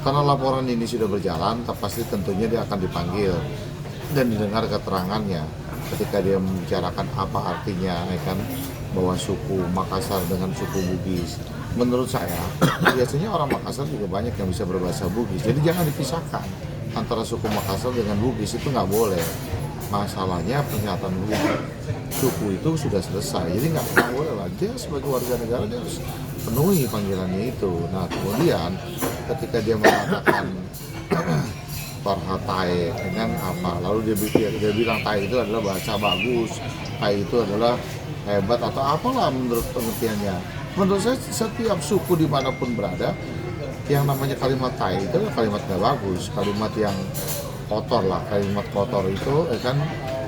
Karena laporan ini sudah berjalan, pasti tentunya dia akan dipanggil dan didengar keterangannya ketika dia membicarakan apa artinya ya kan, bahwa suku Makassar dengan suku Bugis. Menurut saya, biasanya orang Makassar juga banyak yang bisa berbahasa Bugis, jadi jangan dipisahkan antara suku Makassar dengan Bugis, itu nggak boleh. Masalahnya pernyataan suku itu sudah selesai, jadi nggak boleh lah, dia sebagai warga negara dia harus penuhi panggilannya itu. Nah kemudian ketika dia mengatakan Parhatai dengan apa, lalu dia bilang Tai itu adalah bahasa bagus, Tai itu adalah hebat atau apalah menurut pengertiannya. Menurut saya setiap suku dimanapun berada, yang namanya kalimat Tai itu adalah kalimat gak bagus, kalimat yang kotor lah, kalimat kotor itu kan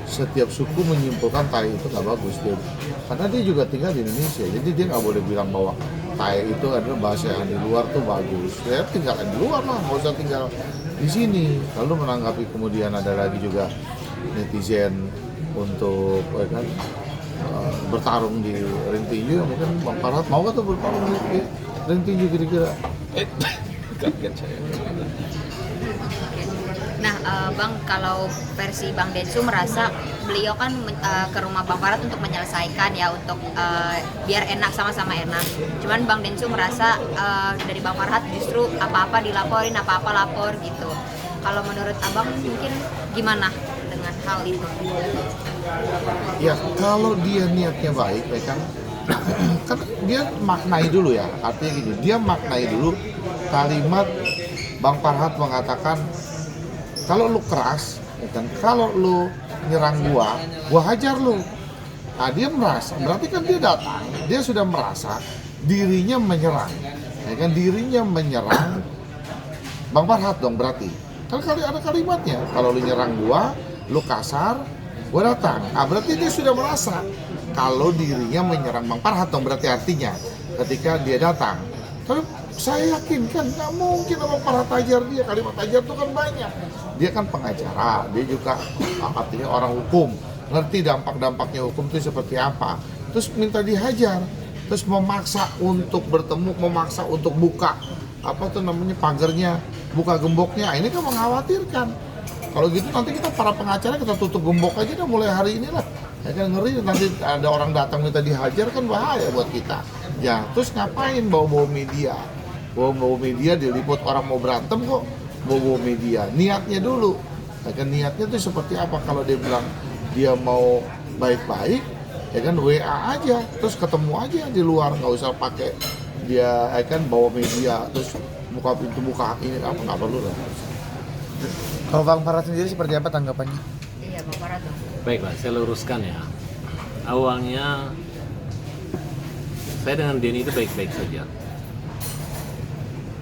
setiap suku menyimpulkan Tai itu gak bagus dia, karena dia juga tinggal di Indonesia, jadi dia nggak boleh bilang bahwa Tai itu adalah bahasa yang di luar tuh bagus. Ya tinggal di luar lah, nggak usah tinggal di sini. Lalu menanggapi kemudian ada lagi juga netizen untuk kan bertarung di ring tinju, mungkin Bang Farhat mau gak tuh bertarung di ring tinju kira-kira? Kaget saya. Nah, Bang, kalau versi Bang Densu merasa beliau kan ke rumah Bang Farhat untuk menyelesaikan ya, untuk biar enak, sama-sama enak. Cuman Bang Densu merasa dari Bang Farhat justru apa-apa dilaporin, apa-apa lapor gitu. Kalau menurut Abang mungkin gimana dengan hal itu? Ya kalau dia niatnya baik, ya kan, kan dia maknai dulu ya, artinya gini, dia maknai dulu kalimat Bang Farhat mengatakan kalau lu keras, ya kan, kalau lu nyerang gua hajar lu. Nah dia merasa, berarti kan dia datang, dia sudah merasa dirinya menyerang, ya kan, dirinya menyerang Bang Farhat dong berarti. Kan kali ada kalimatnya, kalau lu nyerang gua, lu kasar, gua datang. Nah berarti dia sudah merasa kalau dirinya menyerang Bang Farhat dong, berarti artinya ketika dia datang. Tapi saya yakin kan nggak mungkin Bang Farhat ajar dia, kalimat ajar itu kan banyak. Dia kan pengacara, dia juga artinya orang hukum, ngerti dampak-dampaknya hukum itu seperti apa. Terus minta dihajar, terus memaksa untuk bertemu, memaksa untuk buka apa tuh namanya pagarnya, buka gemboknya. Ini kan mengkhawatirkan. Kalau gitu nanti kita para pengacara kita tutup gembok aja dah mulai hari ini lah. Ya kan ngeri nanti ada orang datang minta dihajar, kan bahaya buat kita. Ya terus ngapain bawa-bawa media? Bawa-bawa media diliput, orang mau berantem kok bawa media. Niatnya dulu, ya kan, niatnya tuh seperti apa. Kalau dia bilang dia mau baik-baik, ya kan WA aja, terus ketemu aja di luar, nggak usah pakai dia ya kan bawa media terus buka pintu, buka ini apa, nggak perlu lah. Kalau Bang Farhat sendiri seperti apa tanggapannya? Iya, Bang Farhat dong. Baiklah, saya luruskan ya. Awalnya saya dengan Denny itu baik-baik saja.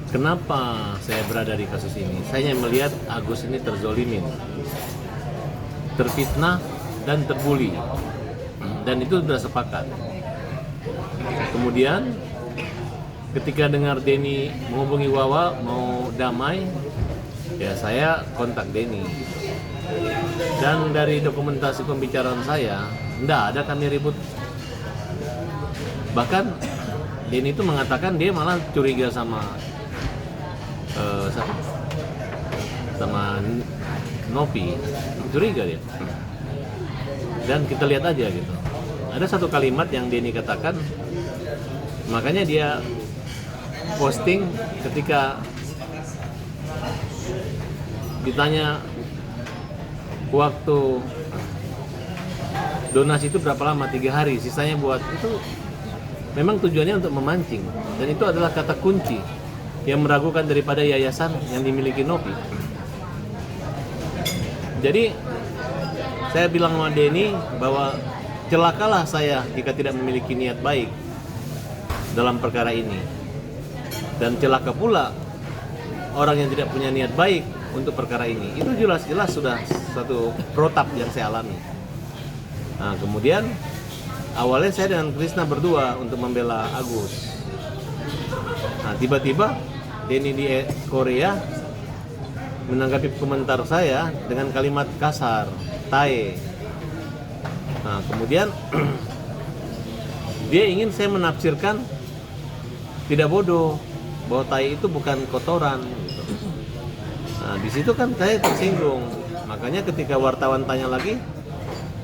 Kenapa saya berada di kasus ini? Saya melihat Agus ini terzolimin, terfitnah dan terbuli, dan itu sudah sepakat. Kemudian ketika dengar Denny menghubungi Wawa mau damai, ya saya kontak Denny. Dan dari dokumentasi pembicaraan saya, enggak ada kami ribut. Bahkan Denny itu mengatakan dia malah curiga sama Nopi, curiga dia. Dan kita lihat aja gitu. Ada satu kalimat yang Denny katakan, makanya dia posting ketika ditanya waktu donasi itu berapa lama, 3 hari, sisanya buat itu. Memang tujuannya untuk memancing, dan itu adalah kata kunci yang meragukan daripada yayasan yang dimiliki Nopi. Jadi saya bilang sama Denny bahwa celakalah saya jika tidak memiliki niat baik dalam perkara ini, dan celaka pula orang yang tidak punya niat baik untuk perkara ini. Itu jelas-jelas sudah satu protap yang saya alami. Nah kemudian awalnya saya dengan Krisna berdua untuk membela Agus. Nah tiba-tiba Denny di Korea menanggapi komentar saya dengan kalimat kasar, tae. Nah kemudian dia ingin saya menafsirkan tidak bodoh, bahwa tai itu bukan kotoran gitu. Nah di situ kan saya tersinggung. Makanya ketika wartawan tanya lagi,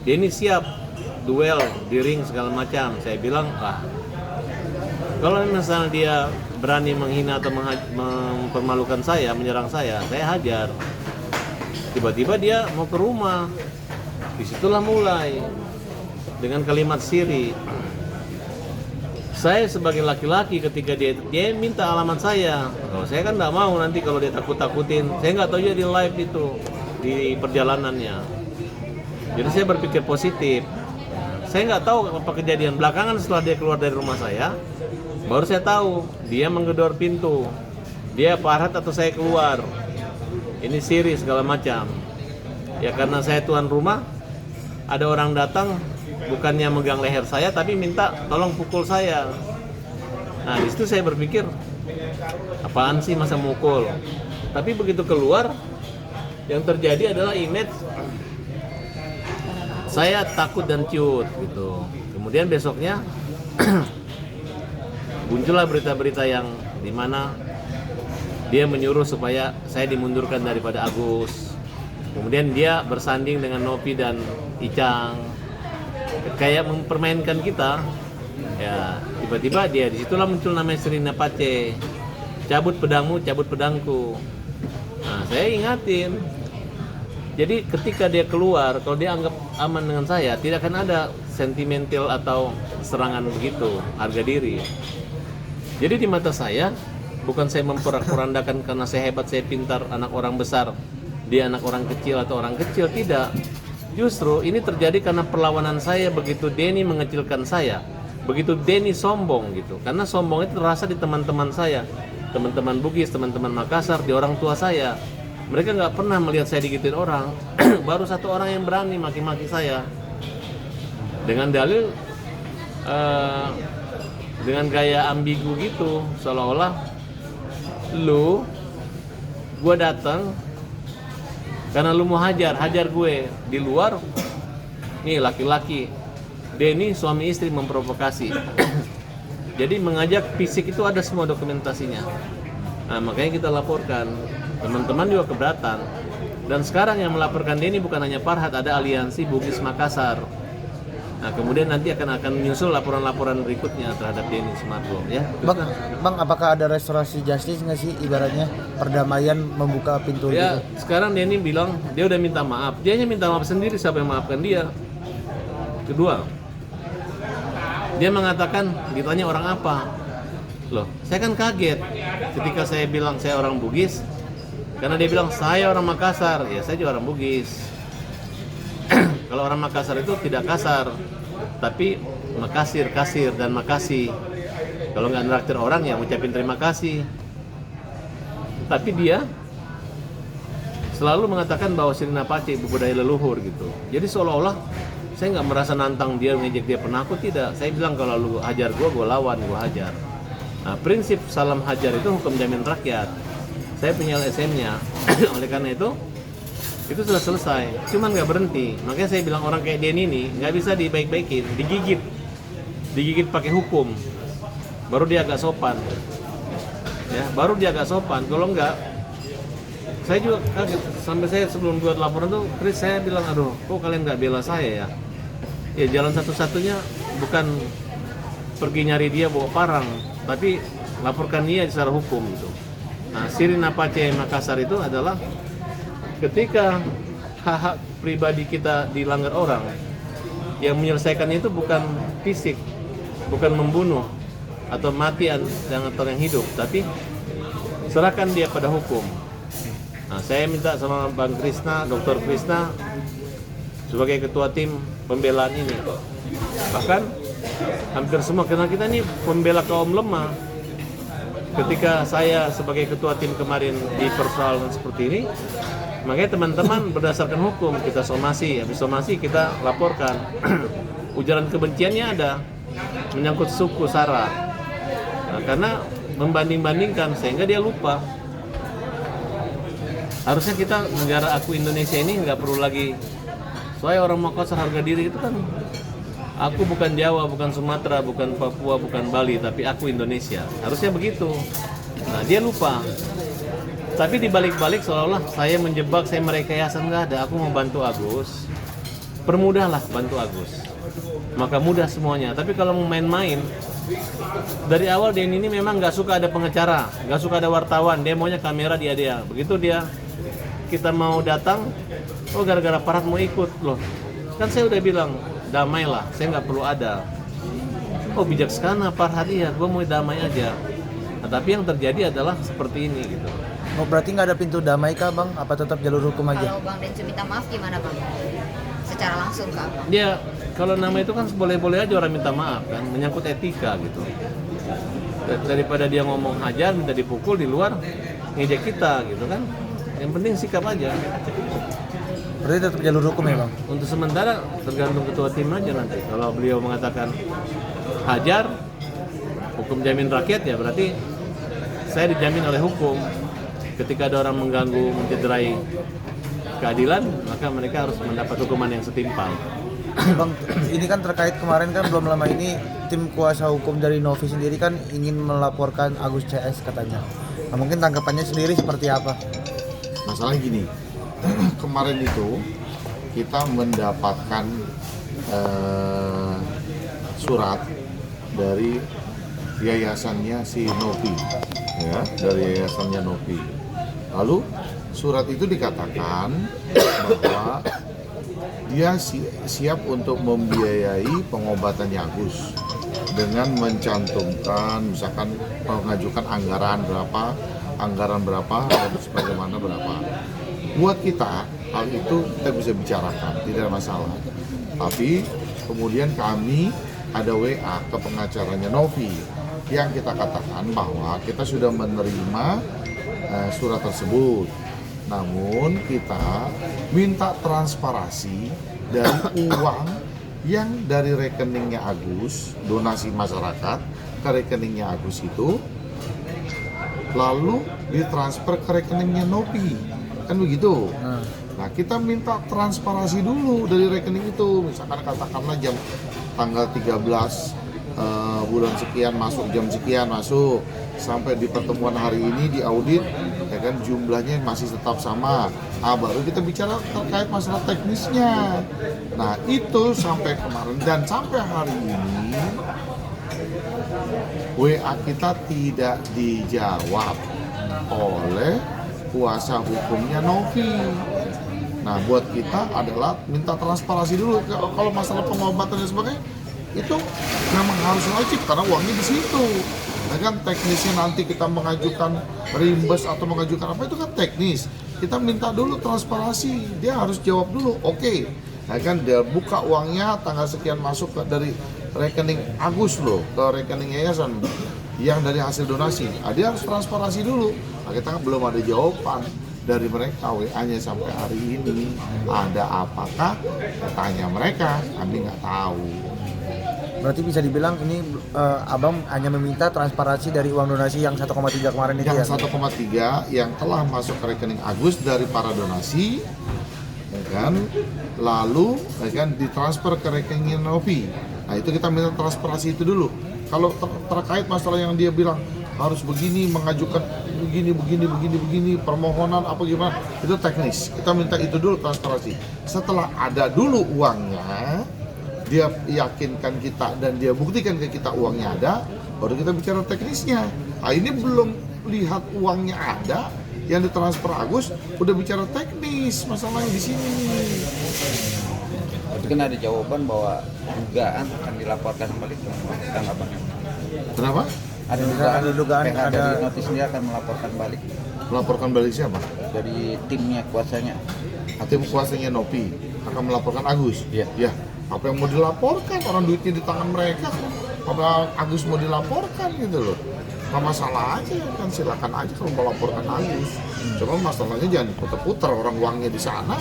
dia ini siap duel di ring segala macam. Saya bilang, kalau misalnya dia berani menghina atau mempermalukan saya, menyerang saya hajar. Tiba-tiba dia mau ke rumah. Disitulah mulai dengan kalimat siri. Saya sebagai laki-laki ketika dia minta alamat saya, saya kan nggak mau nanti kalau dia takut-takutin. Saya nggak tahu juga di live itu di perjalanannya. Jadi saya berpikir positif. Saya nggak tahu apa kejadian belakangan setelah dia keluar dari rumah saya. Baru saya tahu dia menggedor pintu. Dia Farhat atau saya keluar. Ini siri segala macam. Ya karena saya tuan rumah, ada orang datang bukannya megang leher saya tapi minta tolong pukul saya. Nah di situ saya berpikir, apaan sih masa mukul? Tapi begitu keluar, yang terjadi adalah image saya takut dan ciut gitu. Kemudian besoknya muncullah berita-berita yang dimana dia menyuruh supaya saya dimundurkan daripada Agus. Kemudian dia bersanding dengan Novi dan Icang, kayak mempermainkan kita. Ya tiba-tiba dia disitulah muncul namanya Serina Pace, cabut pedangmu, cabut pedangku. Nah saya ingatin. Jadi ketika dia keluar, kalau dia anggap aman dengan saya, tidak akan ada sentimental atau serangan begitu, harga diri. Jadi di mata saya, bukan saya memporak-porandakan karena saya hebat, saya pintar, anak orang besar, dia anak orang kecil atau orang kecil, tidak. Justru ini terjadi karena perlawanan saya begitu Denny mengecilkan saya, begitu Denny sombong gitu. Karena sombong itu terasa di teman-teman saya, teman-teman Bugis, teman-teman Makassar, di orang tua saya. Mereka nggak pernah melihat saya digituin orang. Baru satu orang yang berani maki-maki saya dengan dalil dengan gaya ambigu gitu, seolah-olah gue datang karena lu mau hajar gue di luar. Nih laki-laki, Denny suami istri memprovokasi. Jadi mengajak fisik itu ada semua dokumentasinya. Nah makanya kita laporkan. Teman-teman juga keberatan. Dan sekarang yang melaporkan Denny bukan hanya Farhat, ada aliansi Bugis Makassar. Nah kemudian nanti akan menyusul laporan-laporan berikutnya terhadap Denny Sumargo ya. Bang, apakah ada restorasi justice nggak sih, ibaratnya perdamaian membuka pintu Ya gitu? sekarang Denny bilang dia udah minta maaf. Dia hanya minta maaf sendiri, siapa yang maafkan dia? Kedua, dia mengatakan ditanya orang apa? Loh, saya kan kaget ketika saya bilang saya orang Bugis. Karena dia bilang saya orang Makassar, ya saya juga orang Bugis. Kalau orang Makassar itu tidak kasar, tapi makasir, kasir dan makasih. Kalau nggak nraktir orang ya ngucapin terima kasih. Tapi dia selalu mengatakan bahwa Serina Pace budaya leluhur gitu. Jadi seolah-olah saya nggak merasa nantang dia, ngejek dia penakut, tidak. Saya bilang kalau lu hajar gue lawan, gue hajar. Nah prinsip salam hajar itu hukum jamin rakyat. Saya punya LSM-nya, oleh karena itu sudah selesai, cuman nggak berhenti. Makanya saya bilang orang kayak Denny ini nggak bisa dibaik-baikin, digigit pakai hukum, baru dia agak sopan, ya baru dia agak sopan. Kalau nggak, saya juga kaget. Sampai saya sebelum buat laporan tuh, Chris saya bilang, aduh, kok kalian nggak bela saya ya? Ya jalan satu-satunya bukan pergi nyari dia bawa parang, tapi laporkan dia secara hukum gitu. Nah, Serina Pace Makassar itu adalah ketika hak-hak pribadi kita dilanggar orang, yang menyelesaikan itu bukan fisik, bukan membunuh atau matian yang atau yang hidup, tapi serahkan dia pada hukum. Nah, saya minta sama Bang Krisna, Dr. Krisna sebagai ketua tim pembelaan ini. Bahkan hampir semua, karena kita ini pembela kaum lemah. Ketika saya sebagai ketua tim kemarin di persoalan seperti ini, makanya teman-teman berdasarkan hukum kita somasi, habis somasi kita laporkan. Ujaran kebenciannya ada, menyangkut suku sara. Nah, karena membanding-bandingkan sehingga dia lupa. Harusnya kita negara aku Indonesia ini nggak perlu lagi saya orang Makassar harga diri itu kan. Aku bukan Jawa, bukan Sumatera, bukan Papua, bukan Bali, tapi aku Indonesia. Harusnya begitu. Nah dia lupa. Tapi dibalik-balik seolah-olah saya menjebak, saya merekayasa, nggak ada. Aku mau bantu Agus, permudahlah bantu Agus. Maka mudah semuanya. Tapi kalau mau main-main, dari awal Denny ini memang nggak suka ada pengacara, nggak suka ada wartawan. Dia maunya kamera dia. Begitu kita mau datang, oh gara-gara Farhad mau ikut loh. Kan saya udah bilang damailah, saya nggak perlu ada. Oh bijaksana Farhad, iya, gue mau damai aja. Nah, tapi yang terjadi adalah seperti ini gitu. Oh, berarti nggak ada pintu damai kah bang? Apa tetap jalur hukum aja? Kalau Bang Densu minta maaf gimana Bang? Secara langsung ke Abang? Dia kalau nama itu kan boleh-boleh aja orang minta maaf kan, menyangkut etika gitu. Daripada dia ngomong hajar, minta dipukul di luar, ngejek kita gitu kan. Yang penting sikap aja. Berarti tetap jalur hukum ya bang? Untuk sementara tergantung ketua tim aja nanti. Kalau beliau mengatakan hajar, hukum jamin rakyat ya berarti saya dijamin oleh hukum. Ketika ada orang mengganggu, mencederai keadilan, maka mereka harus mendapat hukuman yang setimpal. Bang, ini kan terkait kemarin kan belum lama ini tim kuasa hukum dari Novi sendiri kan ingin melaporkan Agus CS katanya. Nah, mungkin tanggapannya sendiri seperti apa? Masalahnya gini, kemarin itu kita mendapatkan surat dari yayasannya si Novi, ya, dari yayasannya Novi. Lalu surat itu dikatakan bahwa dia siap untuk membiayai pengobatannya Agus dengan mencantumkan misalkan mengajukan anggaran berapa dan sebagaimana berapa. Buat kita hal itu kita bisa bicarakan, tidak ada masalah. Tapi kemudian kami ada WA ke pengacaranya Novi yang kita katakan bahwa kita sudah menerima surat tersebut. Namun kita minta transparansi dari uang yang dari rekeningnya Agus, donasi masyarakat ke rekeningnya Agus itu, lalu ditransfer ke rekeningnya Novi, kan begitu. Nah kita minta transparansi dulu dari rekening itu, misalkan katakanlah tanggal 13 bulan sekian masuk, jam sekian masuk, sampai di pertemuan hari ini diaudit, ya kan jumlahnya masih tetap sama. Baru kita bicara terkait masalah teknisnya. Nah itu sampai kemarin dan sampai hari ini WA kita tidak dijawab oleh kuasa hukumnya Novi. Nah buat kita adalah minta transparansi dulu. Kalau masalah pengobatan dan sebagainya itu memang harus wajib karena uangnya di situ. Nah kan teknisnya nanti kita mengajukan reimburse atau mengajukan apa itu kan teknis. Kita minta dulu transparansi, dia harus jawab dulu. Oke. Nah kan dia buka uangnya tanggal sekian masuk dari rekening Agus loh ke rekening yayasan yang dari hasil donasi. Dia harus transparansi dulu. Nah kita kan belum ada jawaban dari mereka, WA-nya sampai hari ini ada apakah? Tanya mereka, kami nggak tahu. Berarti bisa dibilang ini abang hanya meminta transparansi dari uang donasi yang 1,3 kemarin itu ya? Yang 1,3 yang telah masuk ke rekening Agus dari para donasi, ya kan, lalu ya kan ditransfer ke rekening Novi. Nah itu kita minta transparansi itu dulu. Kalau terkait masalah yang dia bilang harus begini, mengajukan begini, permohonan apa gimana, itu teknis. Kita minta itu dulu transparansi. Setelah ada dulu uangnya, dia yakinkan kita dan dia buktikan ke kita uangnya ada, baru kita bicara teknisnya. Nah ini belum lihat uangnya ada, yang ditransfer Agus, udah bicara teknis masalahnya di sini. Tapi kan ada jawaban bahwa dugaan akan dilaporkan kembali ke tanggapannya. Kenapa? Ada dugaan PH ada dari notis dia akan melaporkan balik Melaporkan balik siapa? dari timnya kuasanya. Tim kuasanya Novi akan melaporkan Agus. Iya. Ya. Apa yang mau dilaporkan? Orang duitnya di tangan mereka. Apa Agus mau dilaporkan gitu loh? Nggak masalah aja kan, silakan aja kalau mau laporkan Agus. Cuma masalahnya jangan putar-putar orang uangnya di sana.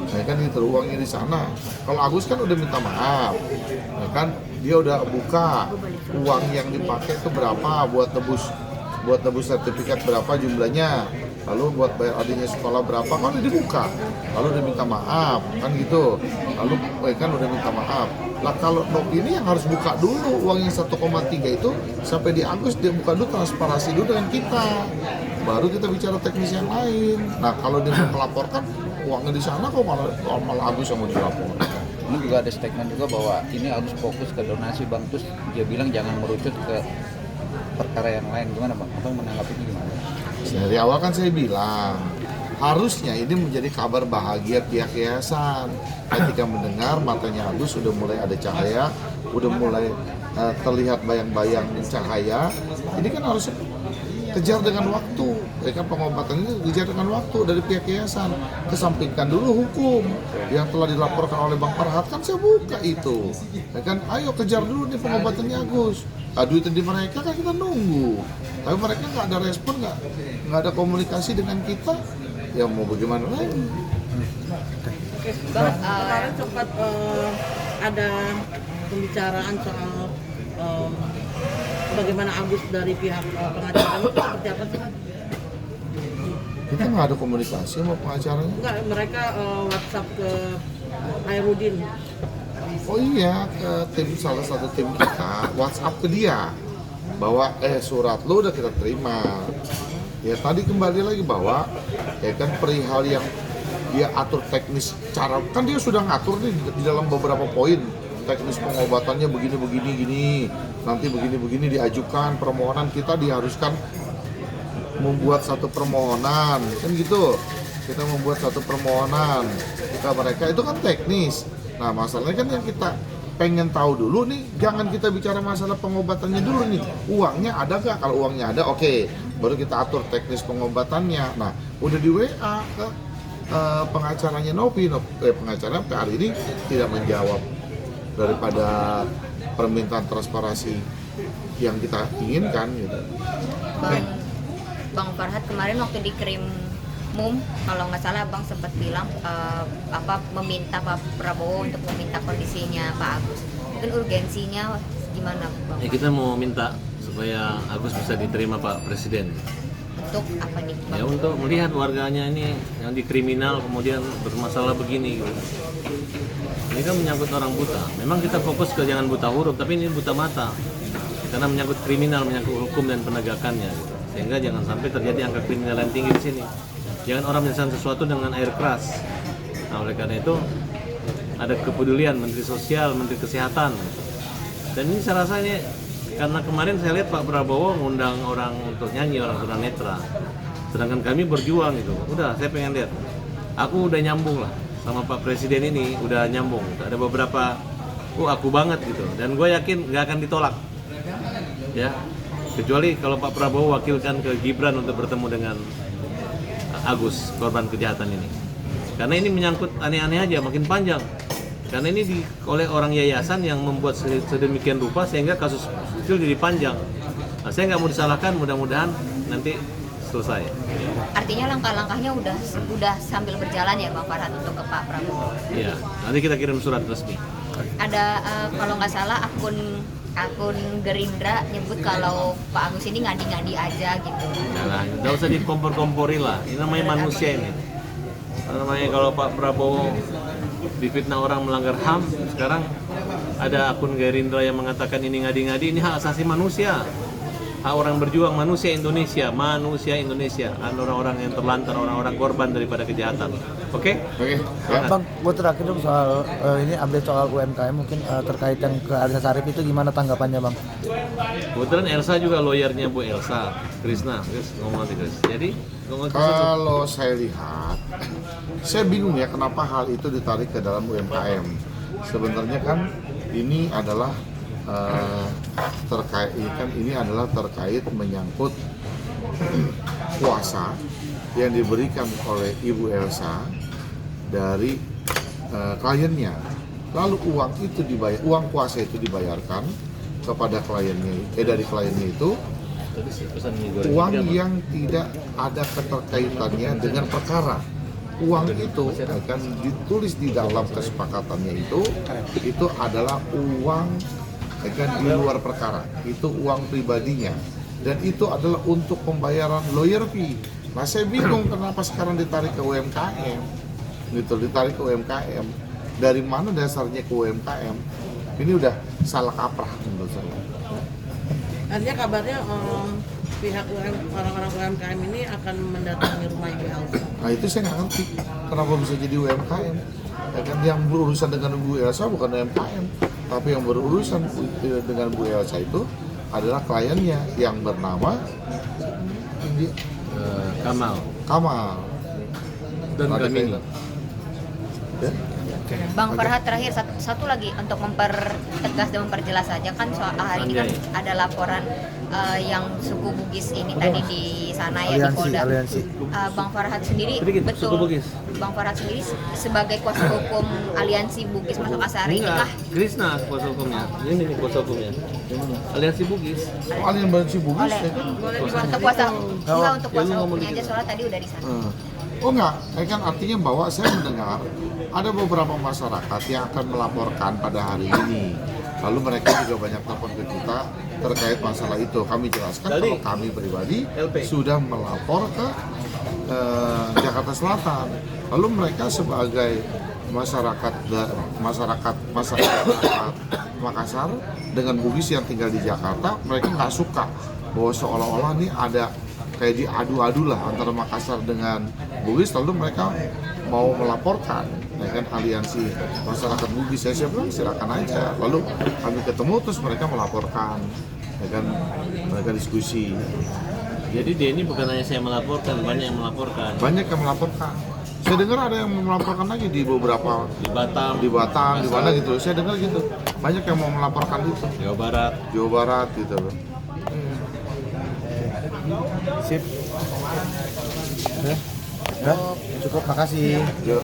Ya kan itu uangnya di sana. Kalau Agus kan udah minta maaf. Ya kan dia udah buka uang yang dipakai itu berapa buat tebus sertifikat berapa jumlahnya. lalu buat bayar adiknya sekolah berapa kan udah dibuka, lalu udah minta maaf kan gitu, lalu kan udah minta maaf. Lah kalau Nopi ini yang harus buka dulu uang yang 1,3 itu sampai di Agus dia buka dulu, transparansi dulu dengan kita, baru kita bicara teknis yang lain. Nah kalau dia mau melaporkan uangnya di sana kok malah Agus yang mau dilaporkan. Ini juga ada statement juga bahwa ini harus fokus ke donasi bang, terus dia bilang jangan merucut ke perkara yang lain. Gimana bang? Abang menanggapinya gimana? Dari awal kan saya bilang harusnya ini menjadi kabar bahagia pihak yayasan ketika mendengar matanya Agus sudah mulai ada cahaya, udah mulai terlihat bayang-bayang cahaya. Ini kan harus kejar dengan waktu, ya kan, pengobatan ini kejar dengan waktu dari pihak yayasan. Kesampingkan dulu hukum yang telah dilaporkan oleh Bang Farhat, kan saya buka itu, ya kan, ayo kejar dulu nih pengobatannya Agus. Duitnya di mereka kan kita nunggu, tapi mereka nggak ada respon, nggak ada komunikasi dengan kita, ya mau bagaimana lagi? Oke, Bang, kemarin sempat ada pembicaraan soal bagaimana Agus dari pihak pengacara itu seperti apa sih? Kita nggak ada komunikasi sama pengacaranya. Enggak, mereka WhatsApp ke Hairudin. Oh iya, ke tim, salah satu tim kita WhatsApp ke dia bahwa surat lu udah kita terima. Ya tadi kembali lagi bahwa ya kan perihal yang dia atur teknis cara, kan dia sudah ngatur nih di dalam beberapa poin teknis pengobatannya begini gini, nanti begini diajukan permohonan, kita diharuskan membuat satu permohonan kan gitu, kita membuat satu permohonan kita mereka itu kan teknis. Nah masalahnya kan yang kita pengen tahu dulu nih, jangan kita bicara masalah pengobatannya dulu nih, uangnya ada nggak? Kalau uangnya ada, oke, baru kita atur teknis pengobatannya. Nah udah di WA ke pengacaranya Nopi, pengacara hari ini tidak menjawab daripada permintaan transparansi yang kita inginkan gitu. Bang Farhat kemarin waktu dikirim MUM, kalau nggak salah Bang sempat bilang meminta Pak Prabowo untuk meminta kondisinya Pak Agus. Mungkin urgensinya gimana Bang? Ya, kita mau minta supaya Agus bisa diterima Pak Presiden. Untuk apa nih Bang? Ya untuk melihat warganya ini yang dikriminal kemudian bermasalah begini gitu. Ini kan menyangkut orang buta. Memang kita fokus ke jangan buta huruf, tapi ini buta mata. Karena menyangkut kriminal, menyangkut hukum dan penegakannya gitu. Sehingga jangan sampai terjadi angka kriminal yang tinggi di sini. Jangan orang menyelesaikan sesuatu dengan air keras. Nah, oleh karena itu ada kepedulian Menteri Sosial, Menteri Kesehatan. Dan ini saya rasa ini karena kemarin saya lihat Pak Prabowo ngundang orang untuk nyanyi, orang tunanetra. Sedangkan kami berjuang gitu. Udah, saya pengen lihat. Aku udah nyambung lah sama Pak Presiden ini, udah nyambung. Ada beberapa, aku banget gitu. Dan gue yakin nggak akan ditolak. Ya, kecuali kalau Pak Prabowo wakilkan ke Gibran untuk bertemu dengan Agus, korban kejahatan ini. Karena ini menyangkut aneh-aneh aja, makin panjang. Karena ini oleh orang yayasan yang membuat sedemikian rupa sehingga kasus itu jadi panjang. Nah, saya nggak mau disalahkan, mudah-mudahan nanti selesai. Artinya langkah-langkahnya udah sambil berjalan ya Bang Farhat untuk ke Pak Prabowo. Iya, nanti kita kirim surat resmi. Ada kalau nggak salah akun Gerindra nyebut kalau Pak Agus ini ngadi-ngadi aja gitu. Nah, nggak usah dikompor-kompori lah. Ini namanya manusia ini. Namanya kalau Pak Prabowo difitnah orang melanggar HAM, sekarang ada akun Gerindra yang mengatakan ini ngadi-ngadi, ini hak asasi manusia. Hak orang berjuang, manusia Indonesia, orang-orang yang terlantar, orang-orang korban daripada kejahatan. Oke? Oke. Bang, buat terakhir dong soal ini update soal UMKM mungkin terkait yang ke Elsa Sharif itu gimana tanggapannya Bang? Kebetulan Elsa juga lawyernya Bu Elsa, Krisna, ngomong nanti Kris. Jadi Kalau saya lihat, saya bingung ya kenapa hal itu ditarik ke dalam UMKM. Sebenarnya kan ini adalah terkait menyangkut kuasa yang diberikan oleh Ibu Elsa dari kliennya. Lalu uang itu dibayar, uang kuasa itu dibayarkan kepada kliennya, dari kliennya itu uang yang tidak ada keterkaitannya dengan perkara. Uang itu akan ditulis di dalam kesepakatannya itu adalah uang akan di luar perkara, itu uang pribadinya, dan itu adalah untuk pembayaran lawyer fee Nah saya bingung kenapa sekarang ditarik ke UMKM, gitu, ditarik ke UMKM. Dari mana dasarnya ke UMKM? Ini udah salah kaprah menurut saya. Artinya kabarnya pihak orang-orang UMKM ini akan mendatangi rumah Ibu Elsa. Nah itu saya nggak ngerti kenapa bisa jadi UMKM. Ya kan yang berurusan dengan Bu Elsa bukan UMKM, tapi yang berurusan dengan Bu Elsa itu adalah kliennya yang bernama Kamal Kamal dan Ada Kamini. kaitan. Ya? Bang Farhat terakhir satu lagi untuk mempertegas dan memperjelas saja kan soal hari ini kan Anjay. ada laporan yang suku Bugis ini tadi di sana ya di Polda. Aliansi. Bang Farhat sendiri Sedikit, betul. suku Bugis. Bang Farhat sendiri sebagai kuasa hukum Aliansi Bugis Makassar ini Enggak, kah? Krishna kuasa hukumnya. Ini nih kuasa hukumnya. Aliansi Bugis. Aliansi Bugis Oleh ya kan? untuk kuasa enggak untuk Ya, kuasa lu ngomong hukumnya aja dikit. soalnya tadi udah di sana. Oh enggak, ya kan artinya bahwa saya mendengar ada beberapa masyarakat yang akan melaporkan pada hari ini. Lalu mereka juga banyak telepon ke kita terkait masalah itu. Kami jelaskan Jadi, kalau kami pribadi LP. sudah melapor ke Jakarta Selatan. Lalu mereka sebagai masyarakat Makassar dengan Bugis yang tinggal di Jakarta, mereka nggak suka bahwa seolah-olah ini ada kayak diadu-adu lah antara Makassar dengan Bugis, lalu mereka mau melaporkan ya kan aliansi masyarakat Bugis. Saya bilang silakan aja, lalu kami ketemu terus mereka melaporkan ya kan, mereka diskusi, Jadi Denny bukan hanya saya melaporkan, banyak yang melaporkan. banyak yang melaporkan. Saya dengar ada yang melaporkan lagi di beberapa Di Batam, di Batam, di mana gitu, saya dengar gitu, banyak yang mau melaporkan itu, Jawa Barat. Jawa Barat gitu loh. Sip. Udah? Cukup, makasih.